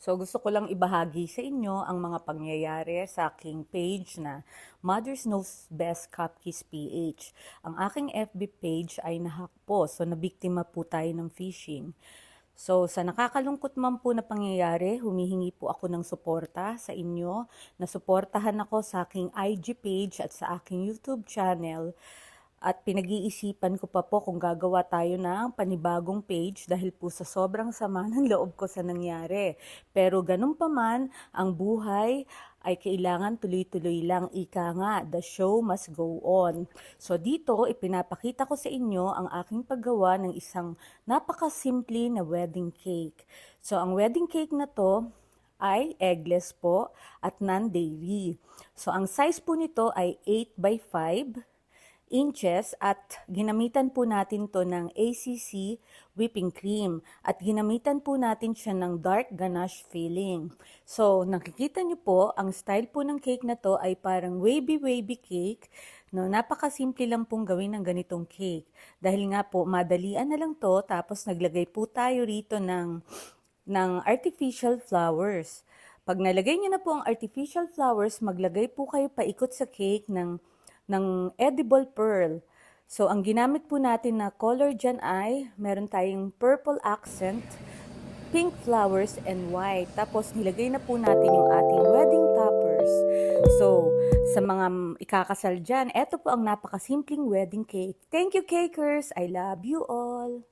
So gusto ko lang ibahagi sa inyo ang mga pangyayari sa aking page na Mothers Knows Best Cupcakes PH. Ang aking FB page ay nahack po, so nabiktima po tayo ng phishing. So sa nakakalungkot man po na pangyayari, humihingi po ako ng suporta sa inyo, na suportahan ako sa aking IG page at sa aking YouTube channel. At pinag-iisipan ko pa po kung gagawa tayo ng panibagong page dahil po sa sobrang sama ng loob ko sa nangyari. Pero ganun pa man, ang buhay ay kailangan tuloy-tuloy lang. Ika nga, the show must go on. So dito, ipinapakita ko sa inyo ang aking paggawa ng isang napakasimple na wedding cake. So ang wedding cake na to ay eggless po at non-dairy. So ang size po nito ay 8 by 5 inches at ginamitan po natin to ng ACC whipping cream at ginamitan po natin siya ng dark ganache filling. So nakikita nyo po, ang style po ng cake na to ay parang wavy cake. No, napakasimple lang pong gawin ng ganitong cake. Dahil nga po, madalian na lang to, tapos naglagay po tayo rito ng artificial flowers. Pag nalagay niyo na po ang artificial flowers, maglagay po kayo paikot sa cake ng edible pearl. So, ang ginamit po natin na color dyan ay, meron tayong purple accent, pink flowers, and white. Tapos, nilagay na po natin yung ating wedding toppers. So, sa mga ikakasal dyan, eto po ang napakasimpleng wedding cake. Thank you, cakers! I love you all!